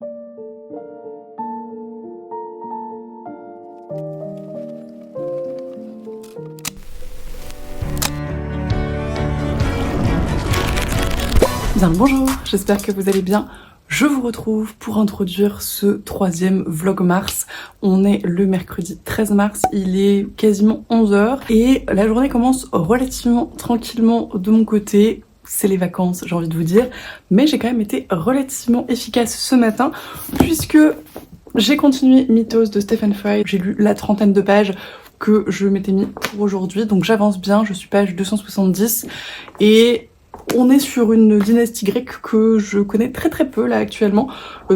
Bien le bonjour, j'espère que vous allez bien. Je vous retrouve pour introduire ce troisième vlog mars. On est le mercredi 13 mars, il est quasiment 11h et la journée commence relativement tranquillement de mon côté. C'est les vacances, j'ai envie de vous dire, mais j'ai quand même été relativement efficace ce matin puisque j'ai continué Mythos de Stephen Fry. J'ai lu la 30aine de pages que je m'étais mis pour aujourd'hui, donc j'avance bien, je suis page 270 et on est sur une dynastie grecque que je connais très très peu là actuellement,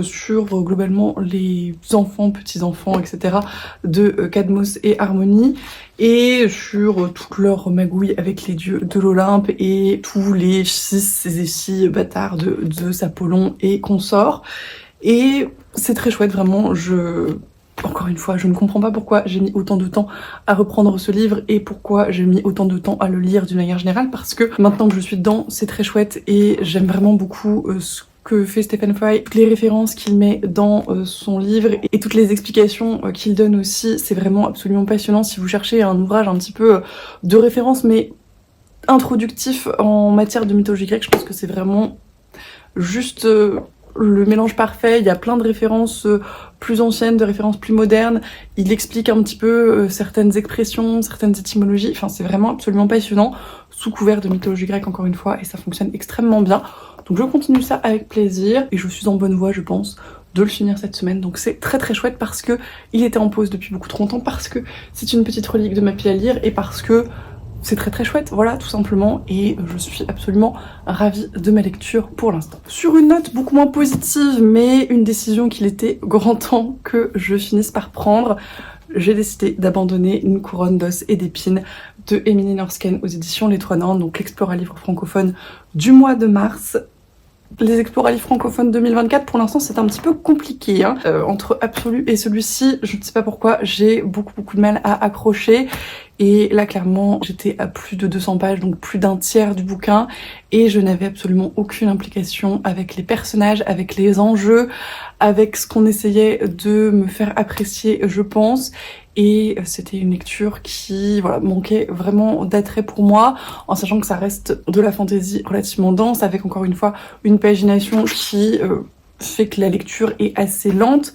sur globalement les enfants, petits-enfants, etc. de Cadmos et Harmonie, et sur toute leur magouille avec les dieux de l'Olympe et tous les fils et filles bâtards de Zeus, Apollon et consorts. Et c'est très chouette, vraiment. Encore une fois, je ne comprends pas pourquoi j'ai mis autant de temps à reprendre ce livre et pourquoi j'ai mis autant de temps à le lire d'une manière générale, parce que maintenant que je suis dedans, c'est très chouette et j'aime vraiment beaucoup ce que fait Stephen Fry, toutes les références qu'il met dans son livre et toutes les explications qu'il donne aussi. C'est vraiment absolument passionnant. Si vous cherchez un ouvrage un petit peu de référence mais introductif en matière de mythologie grecque, je pense que c'est vraiment juste le mélange parfait. Il y a plein de références plus anciennes, de références plus modernes. Il explique un petit peu certaines expressions, certaines étymologies. Enfin, c'est vraiment absolument passionnant, sous couvert de mythologie grecque encore une fois, et ça fonctionne extrêmement bien. Donc je continue ça avec plaisir, et je suis en bonne voie, je pense, de le finir cette semaine. Donc c'est très très chouette parce que il était en pause depuis beaucoup trop longtemps, parce que c'est une petite relique de ma pile à lire, et parce que c'est très très chouette, voilà, tout simplement, et je suis absolument ravie de ma lecture pour l'instant. Sur une note beaucoup moins positive, mais une décision qu'il était grand temps que je finisse par prendre, j'ai décidé d'abandonner Une couronne d'os et d'épines de Emily Norsken aux éditions Les Trois Nains, donc l'explorat livre francophone du mois de mars. Les Explora livres francophones 2024, pour l'instant c'est un petit peu compliqué, hein. Entre Absolu et celui-ci, je ne sais pas pourquoi, j'ai beaucoup de mal à accrocher. Et là clairement j'étais à plus de 200 pages, donc plus d'un tiers du bouquin, et je n'avais absolument aucune implication avec les personnages, avec les enjeux, avec ce qu'on essayait de me faire apprécier, je pense. Et c'était une lecture qui manquait vraiment d'attrait pour moi, en sachant que ça reste de la fantaisie relativement dense, avec encore une fois une pagination qui fait que la lecture est assez lente.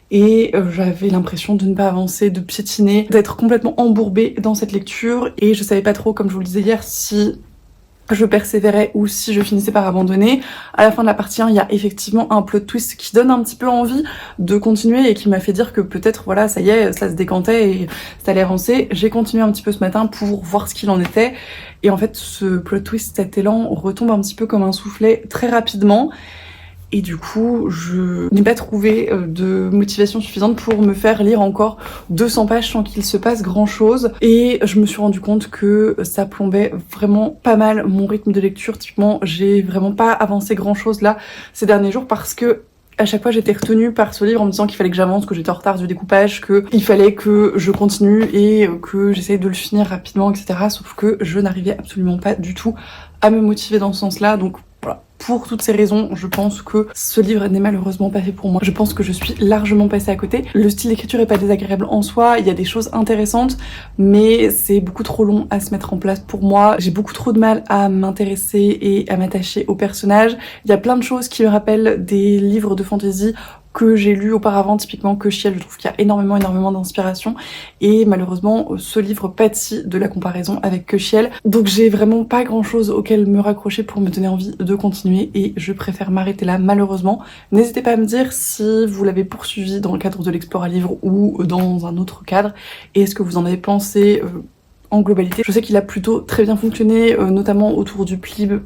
Et j'avais l'impression de ne pas avancer, de piétiner, d'être complètement embourbée dans cette lecture. Et je savais pas trop, comme je vous le disais hier, si je persévérais ou si je finissais par abandonner. À la fin de la partie 1, il y a effectivement un plot twist qui donne un petit peu envie de continuer et qui m'a fait dire que peut-être, voilà, ça y est, ça se décantait et ça allait avancer. J'ai continué un petit peu ce matin pour voir ce qu'il en était. Et en fait, ce plot twist, cet élan retombe un petit peu comme un soufflet très rapidement. Et du coup, je n'ai pas trouvé de motivation suffisante pour me faire lire encore 200 pages sans qu'il se passe grand chose. Et je me suis rendu compte que ça plombait vraiment pas mal mon rythme de lecture. Typiquement, j'ai vraiment pas avancé grand chose là ces derniers jours parce que à chaque fois j'étais retenue par ce livre en me disant qu'il fallait que j'avance, que j'étais en retard du découpage, qu'il fallait que je continue et que j'essaye de le finir rapidement, etc. Sauf que je n'arrivais absolument pas du tout à me motiver dans ce sens-là. Donc voilà. Pour toutes ces raisons, je pense que ce livre n'est malheureusement pas fait pour moi. Je pense que je suis largement passée à côté. Le style d'écriture est pas désagréable en soi, il y a des choses intéressantes, mais c'est beaucoup trop long à se mettre en place pour moi. J'ai beaucoup trop de mal à m'intéresser et à m'attacher aux personnages. Il y a plein de choses qui me rappellent des livres de fantasy que j'ai lu auparavant, typiquement Köchiel. Je trouve qu'il y a énormément d'inspiration, et malheureusement ce livre pâtit de la comparaison avec Köchiel, donc j'ai vraiment pas grand chose auquel me raccrocher pour me donner envie de continuer, et je préfère m'arrêter là malheureusement. N'hésitez pas à me dire si vous l'avez poursuivi dans le cadre de l'Explora livre ou dans un autre cadre, et ce que vous en avez pensé en globalité. Je sais qu'il a plutôt très bien fonctionné, notamment autour du Plib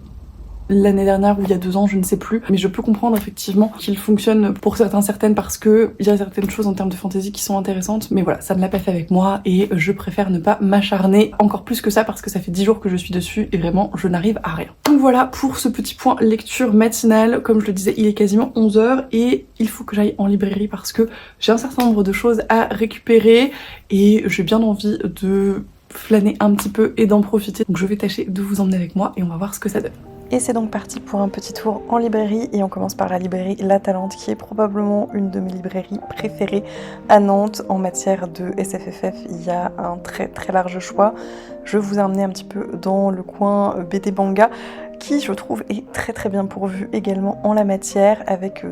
l'année dernière ou il y a 2 ans, je ne sais plus, mais je peux comprendre effectivement qu'il fonctionne pour certaines, parce que il y a certaines choses en termes de fantasy qui sont intéressantes, mais voilà, ça ne l'a pas fait avec moi et je préfère ne pas m'acharner encore plus que ça parce que ça fait 10 jours que je suis dessus et vraiment je n'arrive à rien. Donc voilà pour ce petit point lecture matinale. Comme je le disais, il est quasiment 11h et il faut que j'aille en librairie parce que j'ai un certain nombre de choses à récupérer et j'ai bien envie de flâner un petit peu et d'en profiter. Donc je vais tâcher de vous emmener avec moi et on va voir ce que ça donne. Et c'est donc parti pour un petit tour en librairie et on commence par la librairie La Talente qui est probablement une de mes librairies préférées à Nantes. En matière de SFFF, il y a un très très large choix. Je vous ai emmené un petit peu dans le coin BD manga qui je trouve est très très bien pourvu également en la matière avec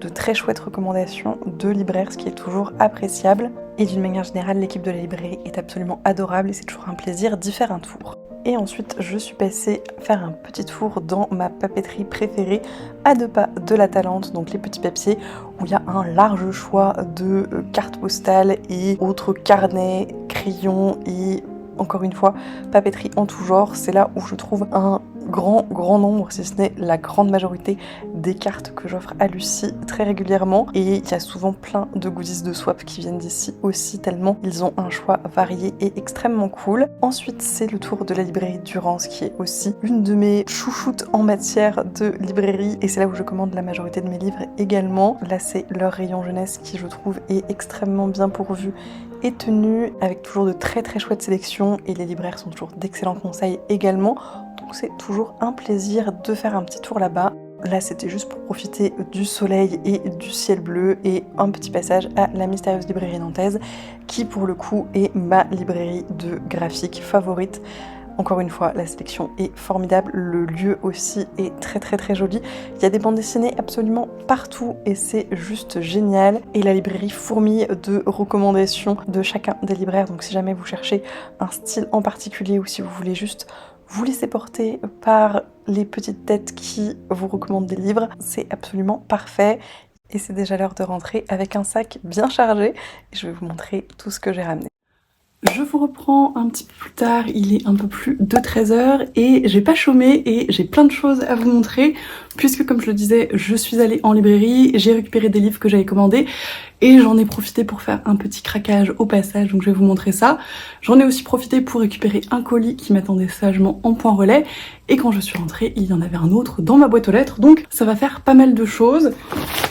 de très chouettes recommandations de libraires, ce qui est toujours appréciable. Et d'une manière générale, l'équipe de la librairie est absolument adorable et c'est toujours un plaisir d'y faire un tour. Et ensuite, je suis passée faire un petit tour dans ma papeterie préférée, à 2 pas de La Talente, donc les petits papiers, où il y a un large choix de cartes postales et autres carnets, crayons et encore une fois, papeterie en tout genre. C'est là où je trouve un grand nombre, si ce n'est la grande majorité des cartes que j'offre à Lucie très régulièrement. Et il y a souvent plein de goodies de swap qui viennent d'ici aussi, tellement ils ont un choix varié et extrêmement cool. Ensuite, c'est le tour de la librairie Durance qui est aussi une de mes chouchoutes en matière de librairie. Et c'est là où je commande la majorité de mes livres également. Là, c'est leur rayon jeunesse qui, je trouve, est extrêmement bien pourvu et tenu, avec toujours de très très chouettes sélections et les libraires sont toujours d'excellents conseils également. Donc c'est toujours un plaisir de faire un petit tour là-bas. Là, c'était juste pour profiter du soleil et du ciel bleu et un petit passage à la mystérieuse librairie nantaise qui pour le coup est ma librairie de graphique favorite. Encore une fois, la sélection est formidable, le lieu aussi est très très très joli. Il y a des bandes dessinées absolument partout et c'est juste génial. Et la librairie fourmille de recommandations de chacun des libraires. Donc si jamais vous cherchez un style en particulier ou si vous voulez juste vous laisser porter par les petites têtes qui vous recommandent des livres, c'est absolument parfait. Et c'est déjà l'heure de rentrer avec un sac bien chargé. Et je vais vous montrer tout ce que j'ai ramené. Je vous reprends un petit peu plus tard, il est un peu plus de 13h et j'ai pas chômé et j'ai plein de choses à vous montrer puisque comme je le disais, je suis allée en librairie, j'ai récupéré des livres que j'avais commandés et j'en ai profité pour faire un petit craquage au passage, donc je vais vous montrer ça. J'en ai aussi profité pour récupérer un colis qui m'attendait sagement en point relais et quand je suis rentrée, il y en avait un autre dans ma boîte aux lettres, donc ça va faire pas mal de choses.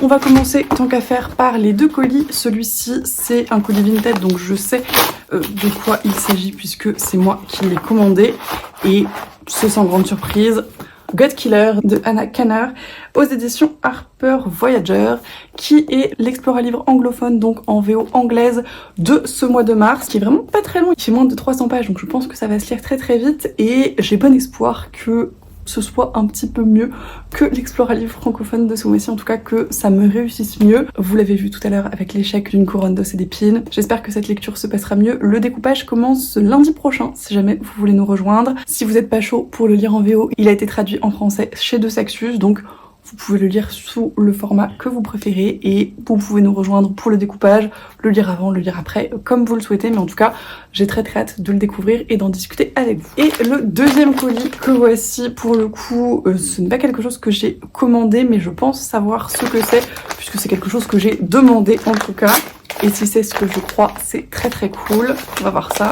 On va commencer tant qu'à faire par les 2 colis. Celui-ci, c'est un colis Vinted, donc je sais de quoi il s'agit puisque c'est moi qui l'ai commandé et c'est sans grande surprise. God Killer de Anna Kanner aux éditions Harper Voyager qui est l'explora-livre anglophone donc en VO anglaise de ce mois de mars qui est vraiment pas très long, il fait moins de 300 pages donc je pense que ça va se lire très très vite et j'ai bon espoir que ce soit un petit peu mieux que l'explora-livre francophone de ce mois-ci, en tout cas que ça me réussisse mieux. Vous l'avez vu tout à l'heure avec l'échec d'une couronne d'os et d'épines. J'espère que cette lecture se passera mieux. Le découpage commence lundi prochain, si jamais vous voulez nous rejoindre. Si vous n'êtes pas chaud pour le lire en VO, il a été traduit en français chez De Saxus, donc vous pouvez le lire sous le format que vous préférez et vous pouvez nous rejoindre pour le découpage, le lire avant, le lire après, comme vous le souhaitez. Mais en tout cas, j'ai très très hâte de le découvrir et d'en discuter avec vous. Et le deuxième colis que voici, pour le coup, ce n'est pas quelque chose que j'ai commandé, mais je pense savoir ce que c'est, puisque c'est quelque chose que j'ai demandé en tout cas. Et si c'est ce que je crois, c'est très très cool. On va voir ça.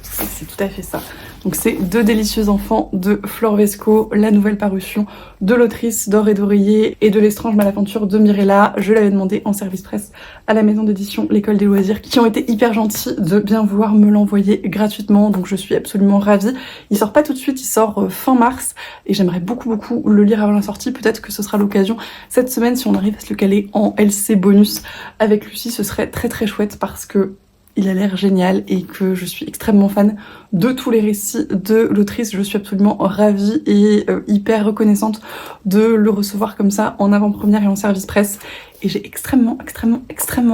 C'est tout à fait ça. Donc c'est 2 délicieux enfants de Flore Vesco, la nouvelle parution de l'autrice d'Or et d'Oreiller et de L'Estrange Malaventure de Mirella. Je l'avais demandé en service presse à la maison d'édition L'École des Loisirs qui ont été hyper gentils de bien vouloir me l'envoyer gratuitement, donc je suis absolument ravie. Il sort pas tout de suite, il sort fin mars et j'aimerais beaucoup le lire avant la sortie. Peut-être que ce sera l'occasion cette semaine si on arrive à se le caler en LC bonus avec Lucie, ce serait très très chouette parce que il a l'air génial et que je suis extrêmement fan de tous les récits de l'autrice. Je suis absolument ravie et hyper reconnaissante de le recevoir comme ça en avant-première et en service presse. Et j'ai extrêmement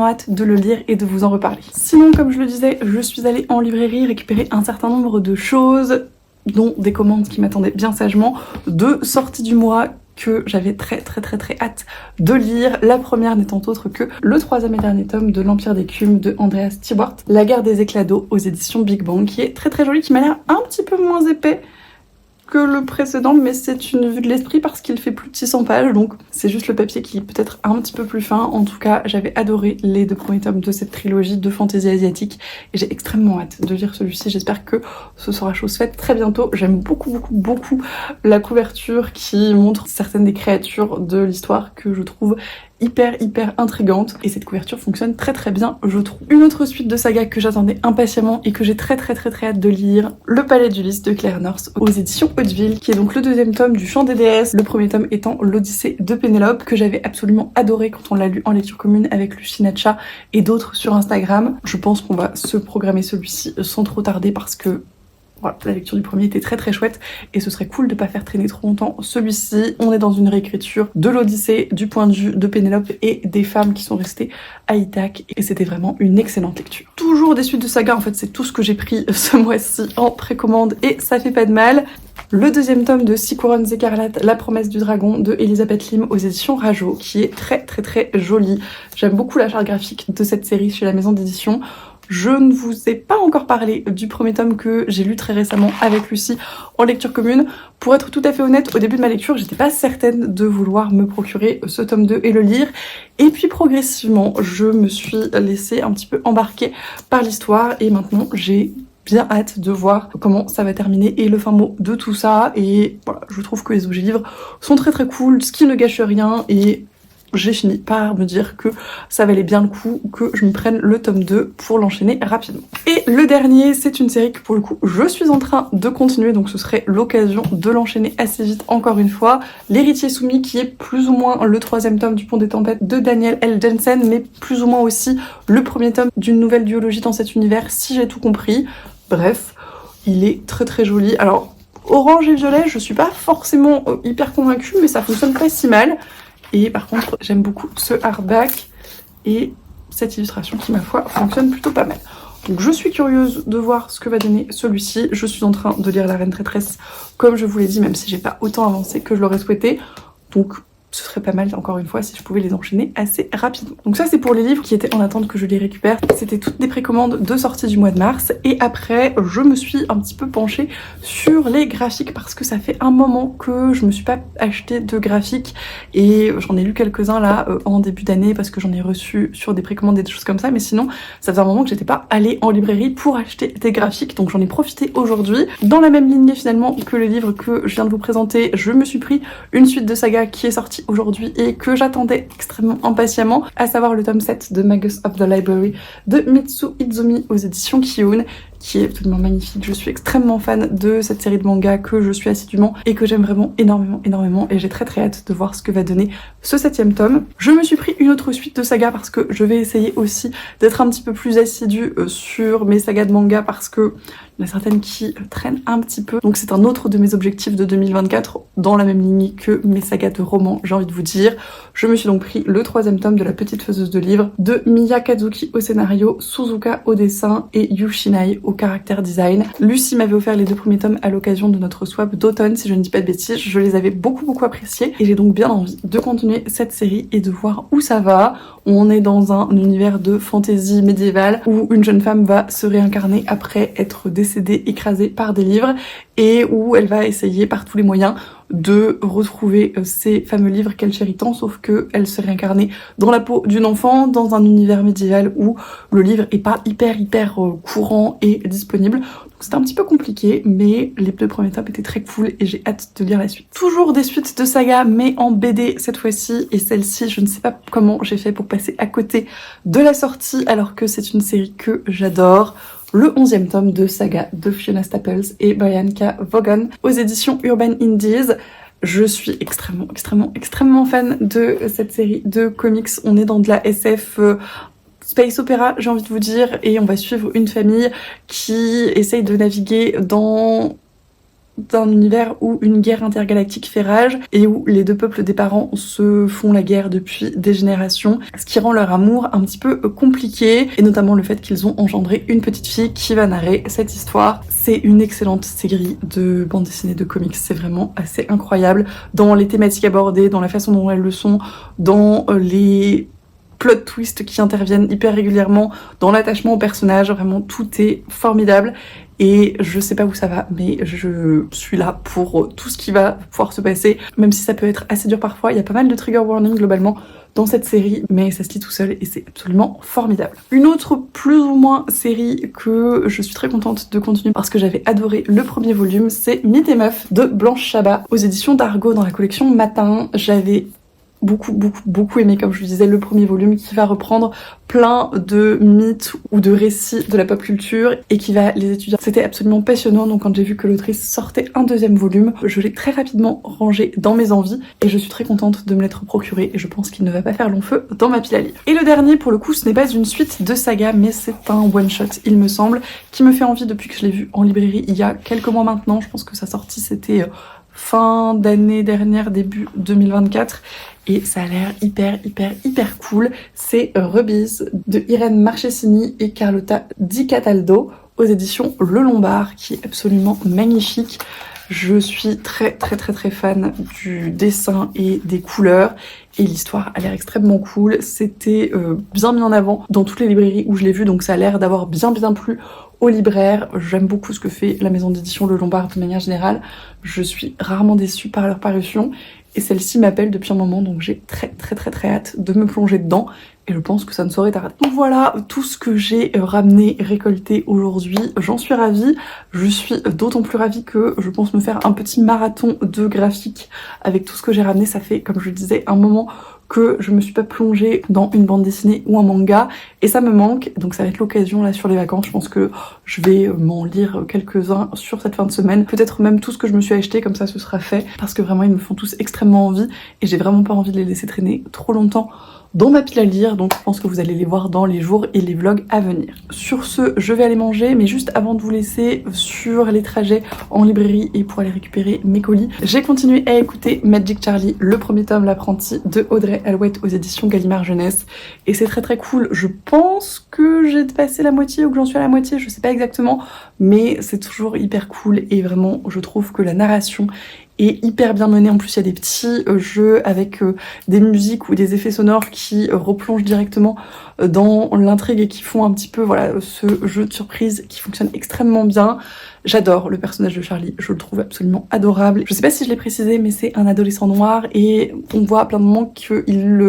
hâte de le lire et de vous en reparler. Sinon, comme je le disais, je suis allée en librairie récupérer un certain nombre de choses, dont des commandes qui m'attendaient bien sagement, de sorties du mois que j'avais très hâte de lire. La première n'étant autre que le 3e et dernier tome de l'Empire d'écume de Andreas Thiebaert, La guerre des éclats d'eau aux éditions Big Bang, qui est très joli, qui m'a l'air un petit peu moins épais que le précédent, mais c'est une vue de l'esprit parce qu'il fait plus de 600 pages, donc c'est juste le papier qui est peut-être un petit peu plus fin. En tout cas, j'avais adoré les 2 premiers tomes de cette trilogie de fantasy asiatique et j'ai extrêmement hâte de lire celui-ci. J'espère que ce sera chose faite très bientôt. J'aime beaucoup la couverture qui montre certaines des créatures de l'histoire que je trouve hyper intrigante et cette couverture fonctionne très bien, je trouve. Une autre suite de saga que j'attendais impatiemment et que j'ai très hâte de lire, Le Palais d'Ulysse de Claire North aux éditions Hauteville, qui est donc le deuxième tome du Chant des déesses, le premier tome étant l'Odyssée de Pénélope, que j'avais absolument adoré quand on l'a lu en lecture commune avec Lucie Natcha et d'autres sur Instagram. Je pense qu'on va se programmer celui-ci sans trop tarder parce que voilà, la lecture du premier était très chouette et ce serait cool de pas faire traîner trop longtemps celui-ci. On est dans une réécriture de l'Odyssée du point de vue de Pénélope et des femmes qui sont restées à Ithaque et c'était vraiment une excellente lecture. Toujours des suites de saga, en fait c'est tout ce que j'ai pris ce mois-ci en précommande et ça fait pas de mal. Le deuxième tome de 6 couronnes écarlates, La promesse du dragon de Elisabeth Lim aux éditions Rajo, qui est très joli. J'aime beaucoup la charte graphique de cette série chez la maison d'édition. Je ne vous ai pas encore parlé du premier tome que j'ai lu très récemment avec Lucie en lecture commune. Pour être tout à fait honnête, au début de ma lecture, j'étais pas certaine de vouloir me procurer ce tome 2 et le lire. Et puis progressivement, je me suis laissée un petit peu embarquer par l'histoire et maintenant j'ai bien hâte de voir comment ça va terminer et le fin mot de tout ça. Et voilà, je trouve que les objets livres sont très cool, ce qui ne gâche rien et j'ai fini par me dire que ça valait bien le coup que je me prenne le tome 2 pour l'enchaîner rapidement. Et le dernier, c'est une série que pour le coup je suis en train de continuer, donc ce serait l'occasion de l'enchaîner assez vite encore une fois. L'héritier soumis, qui est plus ou moins le troisième tome du Pont des Tempêtes de Daniel L. Jensen, mais plus ou moins aussi le premier tome d'une nouvelle duologie dans cet univers, si j'ai tout compris. Bref, il est très joli. Alors, orange et violet, je suis pas forcément hyper convaincue, mais ça fonctionne pas si mal. Et par contre, j'aime beaucoup ce hardback et cette illustration qui, ma foi, fonctionne plutôt pas mal. Donc je suis curieuse de voir ce que va donner celui-ci. Je suis en train de lire La Reine Traîtresse, comme je vous l'ai dit, même si j'ai pas autant avancé que je l'aurais souhaité. Donc ce serait pas mal, encore une fois, si je pouvais les enchaîner assez rapidement. Donc ça, c'est pour les livres qui étaient en attente que je les récupère. C'était toutes des précommandes de sortie du mois de mars. Et après, je me suis un petit peu penchée sur les graphiques parce que ça fait un moment que je me suis pas acheté de graphiques. Et j'en ai lu quelques-uns là en début d'année parce que j'en ai reçu sur des précommandes et des choses comme ça. Mais sinon, ça faisait un moment que j'étais pas allée en librairie pour acheter des graphiques. Donc j'en ai profité aujourd'hui. Dans la même lignée finalement que le livre que je viens de vous présenter, je me suis pris une suite de saga qui est sortie aujourd'hui et que j'attendais extrêmement impatiemment, à savoir le tome 7 de Magus of the Library de Mitsu Izumi aux éditions Kiun, qui est absolument magnifique. Je suis extrêmement fan de cette série de mangas que je suis assidûment et que j'aime vraiment énormément et j'ai très hâte de voir ce que va donner ce 7e tome. Je me suis pris une autre suite de sagas parce que je vais essayer aussi d'être un petit peu plus assidue sur mes sagas de manga parce que il y en a certaines qui traînent un petit peu. Donc c'est un autre de mes objectifs de 2024 dans la même ligne que mes sagas de romans, j'ai envie de vous dire. Je me suis donc pris le 3e tome de La Petite Faiseuse de Livres de Miya Kazuki au scénario, Suzuka au dessin et Yushinai au caractère design. Lucie m'avait offert les 2 premiers tomes à l'occasion de notre swap d'automne, si je ne dis pas de bêtises. Je les avais beaucoup appréciés et j'ai donc bien envie de continuer cette série et de voir où ça va. On est dans un univers de fantasy médiévale où une jeune femme va se réincarner après être décédée, écrasée par des livres et où elle va essayer par tous les moyens de retrouver ces fameux livres qu'elle chérit tant, sauf qu'elle se réincarnait dans la peau d'une enfant, dans un univers médiéval où le livre est pas hyper courant et disponible. Donc c'était un petit peu compliqué, mais les 2 premiers tomes étaient très cool et j'ai hâte de lire la suite. Toujours des suites de saga, mais en BD cette fois-ci, et celle-ci, je ne sais pas comment j'ai fait pour passer à côté de la sortie, alors que c'est une série que j'adore. Le 11e tome de Saga de Fiona Staples et Brian K. Vaughan aux éditions Urban Indies. Je suis extrêmement fan de cette série de comics. On est dans de la SF space opéra, j'ai envie de vous dire, et on va suivre une famille qui essaye de naviguer dans un univers où une guerre intergalactique fait rage et où les 2 peuples des parents se font la guerre depuis des générations, ce qui rend leur amour un petit peu compliqué, et notamment le fait qu'ils ont engendré une petite fille qui va narrer cette histoire. C'est une excellente série de bande dessinée de comics, c'est vraiment assez incroyable dans les thématiques abordées, dans la façon dont elles le sont, dans les plot twists qui interviennent hyper régulièrement, dans l'attachement au personnage, vraiment tout est formidable. Et je sais pas où ça va, mais je suis là pour tout ce qui va pouvoir se passer, même si ça peut être assez dur parfois. Il y a pas mal de trigger warning globalement dans cette série, mais ça se lit tout seul et c'est absolument formidable. Une autre plus ou moins série que je suis très contente de continuer parce que j'avais adoré le premier volume, c'est Mythe et Meuf de Blanche Chabat aux éditions d'Argo dans la collection Matin. J'avais beaucoup aimé, comme je vous disais, le premier volume qui va reprendre plein de mythes ou de récits de la pop culture et qui va les étudier. C'était absolument passionnant, donc quand j'ai vu que l'autrice sortait un deuxième volume, je l'ai très rapidement rangé dans mes envies et je suis très contente de me l'être procuré et je pense qu'il ne va pas faire long feu dans ma pile à lire. Et le dernier, pour le coup, ce n'est pas une suite de saga, mais c'est un one-shot, il me semble, qui me fait envie depuis que je l'ai vu en librairie il y a quelques mois maintenant. Je pense que sa sortie c'était fin d'année dernière, début 2024, et ça a l'air hyper cool. C'est Rebiz de Irène Marchesini et Carlotta Di Cataldo aux éditions Le Lombard, qui est absolument magnifique. Je suis très fan du dessin et des couleurs, et l'histoire a l'air extrêmement cool. C'était bien mis en avant dans toutes les librairies où je l'ai vu, donc ça a l'air d'avoir bien plu aux libraires. J'aime beaucoup ce que fait la maison d'édition Le Lombard de manière générale. Je suis rarement déçue par leur parution et celle-ci m'appelle depuis un moment, donc j'ai très hâte de me plonger dedans et je pense que ça ne saurait tarder. Donc voilà tout ce que j'ai ramené, récolté aujourd'hui. J'en suis ravie. Je suis d'autant plus ravie que je pense me faire un petit marathon de graphique avec tout ce que j'ai ramené. Ça fait, comme je le disais, un moment que je me suis pas plongée dans une bande dessinée ou un manga et ça me manque, donc ça va être l'occasion là sur les vacances. Je pense que je vais m'en lire quelques-uns sur cette fin de semaine, peut-être même tout ce que je me suis acheté, comme ça ce sera fait, parce que vraiment ils me font tous extrêmement envie et j'ai vraiment pas envie de les laisser traîner trop longtemps dans ma pile à lire, donc je pense que vous allez les voir dans les jours et les vlogs à venir. Sur ce, je vais aller manger, mais juste avant de vous laisser sur les trajets en librairie et pour aller récupérer mes colis, j'ai continué à écouter Magic Charlie, le premier tome, l'apprenti de Audrey Alouette aux éditions Gallimard Jeunesse, et c'est très cool. Je pense que j'ai passé la moitié ou que j'en suis à la moitié, je sais pas exactement, mais c'est toujours hyper cool et vraiment je trouve que la narration est hyper bien menée. En plus il y a des petits jeux avec des musiques ou des effets sonores qui replongent directement dans l'intrigue et qui font un petit peu voilà ce jeu de surprise qui fonctionne extrêmement bien. J'adore le personnage de Charlie, je le trouve absolument adorable. Je sais pas si je l'ai précisé, mais c'est un adolescent noir et on voit à plein de moments qu'il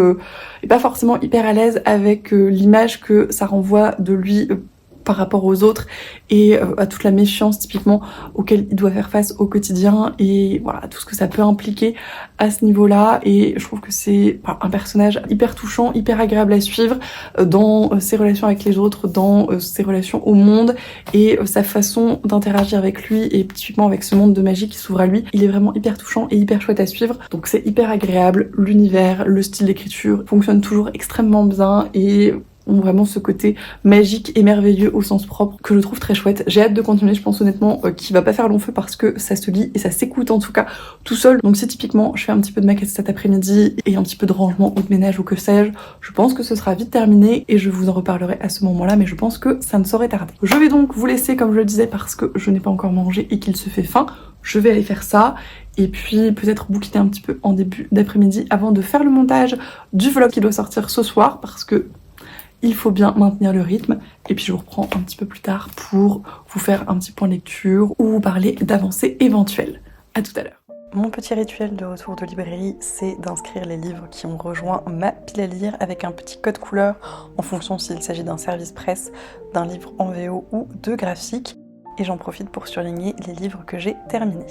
est pas forcément hyper à l'aise avec l'image que ça renvoie de lui par rapport aux autres et à toute la méfiance typiquement auquel il doit faire face au quotidien et voilà tout ce que ça peut impliquer à ce niveau-là. Et je trouve que c'est un personnage hyper touchant, hyper agréable à suivre dans ses relations avec les autres, dans ses relations au monde et sa façon d'interagir avec lui et typiquement avec ce monde de magie qui s'ouvre à lui. Il est vraiment hyper touchant et hyper chouette à suivre, donc c'est hyper agréable. L'univers, le style d'écriture fonctionne toujours extrêmement bien et ont vraiment ce côté magique et merveilleux au sens propre que je trouve très chouette. J'ai hâte de continuer, je pense honnêtement qu'il va pas faire long feu parce que ça se lit et ça s'écoute en tout cas tout seul. Donc si typiquement je fais un petit peu de maquette cet après-midi et un petit peu de rangement ou de ménage ou que sais-je, je pense que ce sera vite terminé et je vous en reparlerai à ce moment-là, mais je pense que ça ne saurait tarder. Je vais donc vous laisser comme je le disais parce que je n'ai pas encore mangé et qu'il se fait faim. Je vais aller faire ça et puis peut-être bouquiner un petit peu en début d'après-midi avant de faire le montage du vlog qui doit sortir ce soir parce que il faut bien maintenir le rythme et puis je vous reprends un petit peu plus tard pour vous faire un petit point lecture ou vous parler d'avancées éventuelles. À tout à l'heure. Mon petit rituel de retour de librairie, c'est d'inscrire les livres qui ont rejoint ma pile à lire avec un petit code couleur en fonction s'il s'agit d'un service presse, d'un livre en VO ou de graphique. Et j'en profite pour surligner les livres que j'ai terminés.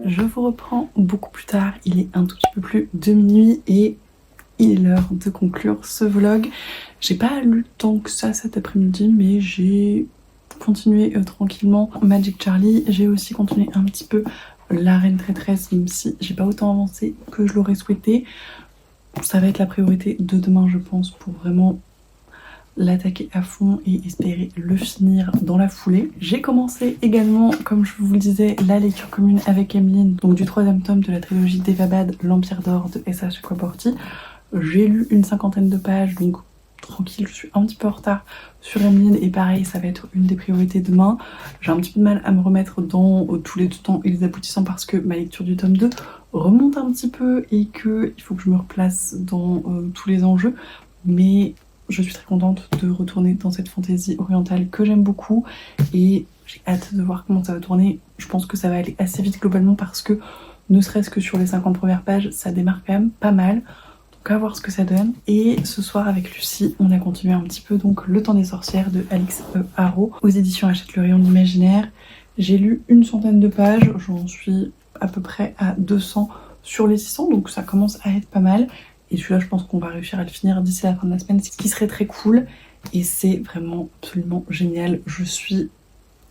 Je vous reprends beaucoup plus tard, il est un tout petit peu plus de minuit et il est l'heure de conclure ce vlog. J'ai pas lu tant que ça cet après-midi, mais j'ai continué tranquillement Magic Charlie. J'ai aussi continué un petit peu La Reine Traîtresse, même si j'ai pas autant avancé que je l'aurais souhaité. Ça va être la priorité de demain, je pense, pour vraiment l'attaquer à fond et espérer le finir dans la foulée. J'ai commencé également, comme je vous le disais, la lecture commune avec Emeline, donc du 3e tome de la trilogie d'Eva Bad, L'Empire d'Or de S.H. Quaporti. J'ai lu une 50aine de pages, donc tranquille, je suis un petit peu en retard sur Emeline et pareil, ça va être une des priorités demain. J'ai un petit peu de mal à me remettre dans tous les tenants et les aboutissants parce que ma lecture du tome 2 remonte un petit peu et qu'il faut que je me replace dans tous les enjeux, mais je suis très contente de retourner dans cette fantaisie orientale que j'aime beaucoup et j'ai hâte de voir comment ça va tourner. Je pense que ça va aller assez vite globalement parce que ne serait-ce que sur les 50 premières pages, ça démarre quand même pas mal. Donc à voir ce que ça donne. Et ce soir avec Lucie, on a continué un petit peu donc Le Temps des sorcières de Alix Harrow aux éditions Achète le rayon de l'imaginaire. J'ai lu une centaine de pages, j'en suis à peu près à 200 sur les 600, donc ça commence à être pas mal. Et celui-là, je pense qu'on va réussir à le finir d'ici la fin de la semaine, ce qui serait très cool. Et c'est vraiment absolument génial. Je suis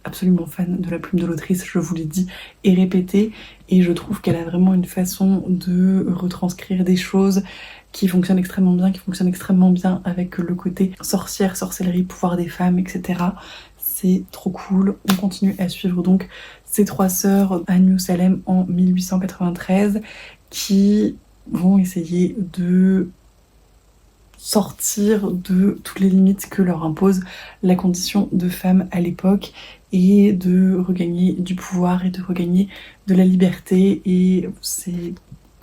absolument fan de la plume de l'autrice, je vous l'ai dit et répété. Et je trouve qu'elle a vraiment une façon de retranscrire des choses qui fonctionnent extrêmement bien avec le côté sorcière, sorcellerie, pouvoir des femmes, etc. C'est trop cool. On continue à suivre donc ces trois sœurs à New Salem en 1893 qui vont essayer de sortir de toutes les limites que leur impose la condition de femme à l'époque et de regagner du pouvoir et de regagner de la liberté. Et c'est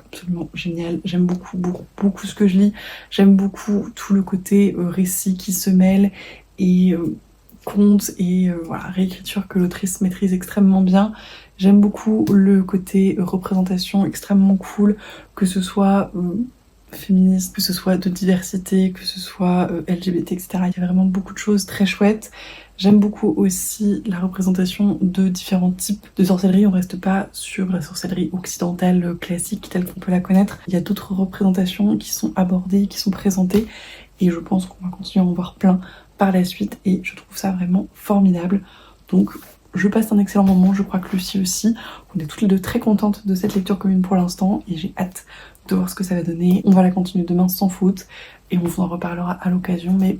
absolument génial. J'aime beaucoup ce que je lis. J'aime beaucoup tout le côté récit qui se mêle et conte et voilà, réécriture que l'autrice maîtrise extrêmement bien. J'aime beaucoup le côté représentation extrêmement cool, que ce soit féministe, que ce soit de diversité, que ce soit LGBT, etc. Il y a vraiment beaucoup de choses très chouettes. J'aime beaucoup aussi la représentation de différents types de sorcellerie. On reste pas sur la sorcellerie occidentale classique telle qu'on peut la connaître. Il y a d'autres représentations qui sont abordées, qui sont présentées et je pense qu'on va continuer à en voir plein par la suite et je trouve ça vraiment formidable. Donc je passe un excellent moment, je crois que Lucie aussi. On est toutes les deux très contentes de cette lecture commune pour l'instant et j'ai hâte de voir ce que ça va donner. On va la continuer demain sans faute et on vous en reparlera à l'occasion, mais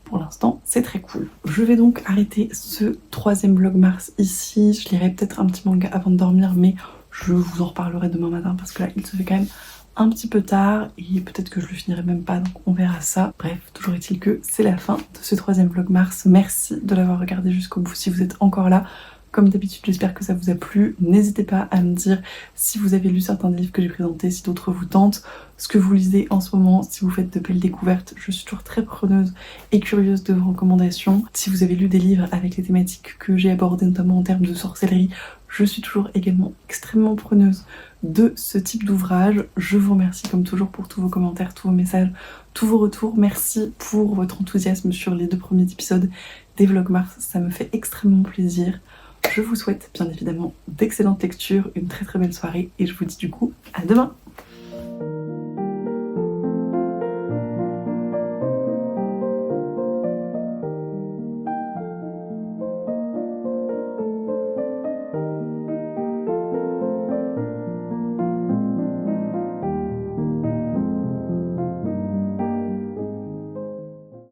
pour l'instant c'est très cool. Je vais donc arrêter ce troisième vlog mars ici. Je lirai peut-être un petit manga avant de dormir, mais je vous en reparlerai demain matin parce que là il se fait quand même un petit peu tard et peut-être que je le finirai même pas, donc on verra ça. Bref, toujours est-il que c'est la fin de ce troisième vlog mars. Merci de l'avoir regardé jusqu'au bout si vous êtes encore là. Comme d'habitude, j'espère que ça vous a plu. N'hésitez pas à me dire si vous avez lu certains des livres que j'ai présentés, si d'autres vous tentent, ce que vous lisez en ce moment, si vous faites de belles découvertes. Je suis toujours très preneuse et curieuse de vos recommandations. Si vous avez lu des livres avec les thématiques que j'ai abordées, notamment en termes de sorcellerie, je suis toujours également extrêmement preneuse de ce type d'ouvrage. Je vous remercie comme toujours pour tous vos commentaires, tous vos messages, tous vos retours. Merci pour votre enthousiasme sur les 2 premiers épisodes des vlogs mars, ça me fait extrêmement plaisir. Je vous souhaite bien évidemment d'excellentes lectures, une très belle soirée et je vous dis du coup à demain.